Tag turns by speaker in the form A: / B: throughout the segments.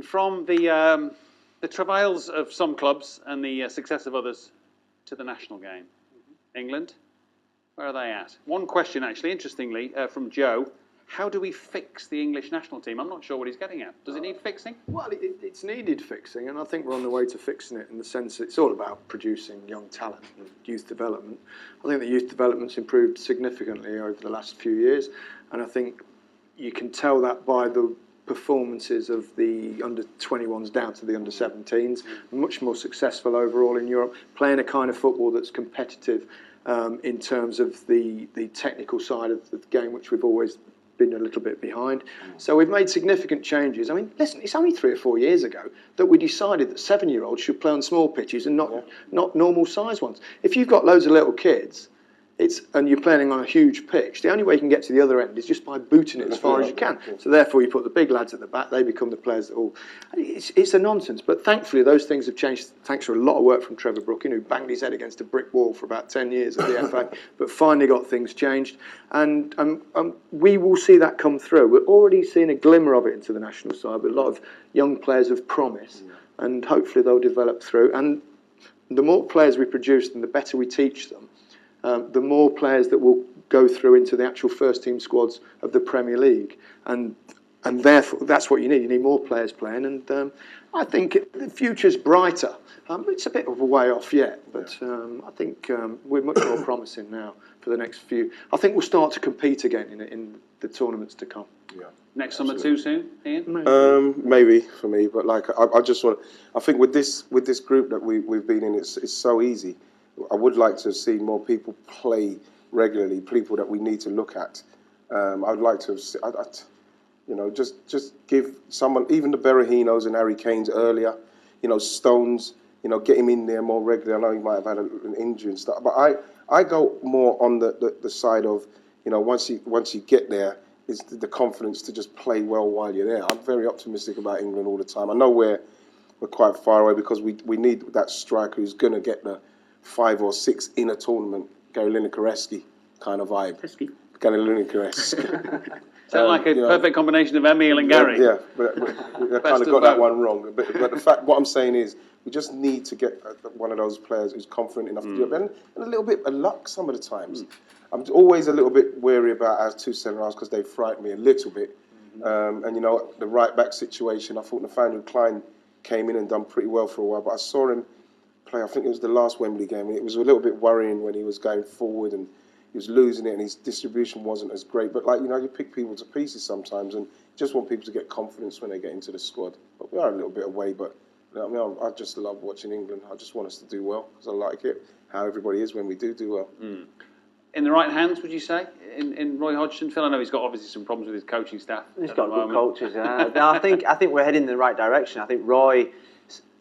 A: from the travails of some clubs and the success of others to the national game. England, where are they at? One question, actually, interestingly, from Joe. How do we fix the English national team? I'm not sure what he's getting at. Does it need fixing?
B: Well, it's needed fixing, and I think we're on the way to fixing it in the sense that it's all about producing young talent and youth development. I think the youth development's improved significantly over the last few years, and I think you can tell that by the performances of the under-21s down to the under-17s. Much more successful overall in Europe, playing a kind of football that's competitive in terms of the technical side of the game, which we've always been a little bit behind. So we've made significant changes. I mean, listen, it's only 3 or 4 years ago that we decided that 7-year-olds should play on small pitches and not normal size ones. If you've got loads of little kids, and you're playing on a huge pitch, the only way you can get to the other end is just by booting it as far as you can. So therefore you put the big lads at the back, they become the players that all... It's a nonsense, but thankfully those things have changed thanks to a lot of work from Trevor Brooking, who banged his head against a brick wall for about 10 years at the FA, but finally got things changed. And we will see that come through. We're already seeing a glimmer of it into the national side, but a lot of young players of promise, and hopefully they'll develop through. And the more players we produce and the better we teach them, the more players that will go through into the actual first-team squads of the Premier League. And therefore, that's what you need. You need more players playing. And I think the future's brighter. It's a bit of a way off yet, but I think we're much more promising now for the next few. I think we'll start to compete again in the tournaments to come.
C: Yeah.
A: Next summer too soon, Ian?
C: Maybe for me, but like I just want. I think with this group that we've been in, it's so easy. I would like to see more people play regularly, people that we need to look at. I'd like to have, just give someone, even the Berrahinos and Harry Kanes earlier, Stones, get him in there more regularly. I know he might have had an injury and stuff, but I go more on the side of, once you get there, is the confidence to just play well while you're there. I'm very optimistic about England all the time. I know we're quite far away because we need that striker who's going to get the 5 or 6 in a tournament, Gary Lineker-esque kind of vibe. Gary Lineker-esque.
A: Sound like a perfect combination of Emile and Gary.
C: Yeah, but I kind of got that one wrong. But the fact, what I'm saying is, we just need to get one of those players who's confident enough to do it, and a little bit of luck some of the times. I'm always a little bit wary about our 2 centre-halves because they frighten me a little bit. And the right-back situation, I thought Nathaniel Klein came in and done pretty well for a while, but I saw him play, I think it was the last Wembley game, and it was a little bit worrying when he was going forward and he was losing it and his distribution wasn't as great. But you pick people to pieces sometimes and just want people to get confidence when they get into the squad. But we are a little bit away, but I just love watching England. I just want us to do well because I like it, how everybody is when we do well.
A: In the right hands, would you say, in Roy Hodgson? Phil, I know he's got obviously some problems with his coaching staff.
D: He's got good coaches, yeah. No, I think we're heading in the right direction. I think Roy...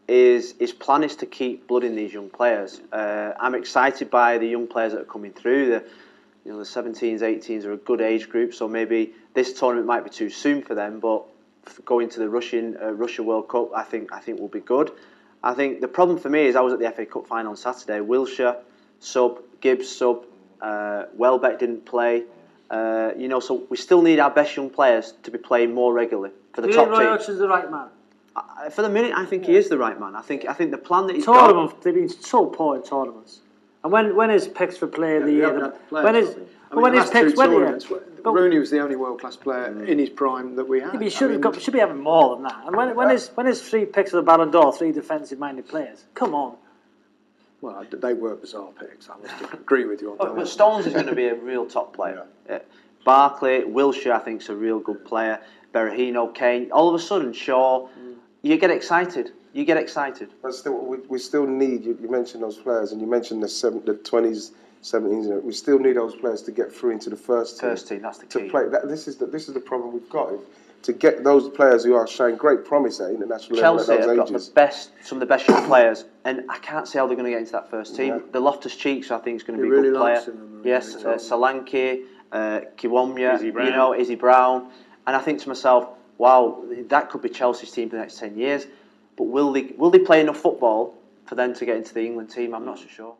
D: His plan is to keep blooding these young players. I'm excited by the young players that are coming through. The 17s, 18s are a good age group, so maybe this tournament might be too soon for them. But going to the Russia World Cup, I think will be good. I think the problem for me is I was at the FA Cup final on Saturday. Wilshere sub, Gibbs sub, Welbeck didn't play. So we still need our best young players to be playing more regularly for the top team.
E: Roy Hodgson's the right man.
D: For the minute, I think he is the right man. I think the plan that he's
E: got... They've been so poor in tournaments. And when his picks for player of the year...
B: Rooney was the only world-class player in his prime that we had.
E: He should be having more than that. And when his 3 picks of the Ballon d'Or, 3 defensive-minded players, come on.
B: Well, they were bizarre picks. I must agree with you on that.
D: But Stones is going to be a real top player. Barkley, Wilshere, I think, is a real good player. Berahino, Kane. All of a sudden, Shaw... You get excited.
C: But still, we still need. You mentioned those players, and you mentioned the 20s, 17s. We still need those players to get through into the first team.
D: First team, that's the key.
C: To play. This is the problem we've got. To get those players who are showing great promise at international level at those ages.
D: Chelsea have got some of the best young players, and I can't see how they're going to get into that first team. Yeah. The Loftus-Cheeks, I think, is going to be a good player. Yes, Solanke, Kiwomya, Izzy Brown, and I think to myself, wow, that could be Chelsea's team for the next 10 years. But will they play enough football for them to get into the England team? I'm not so sure.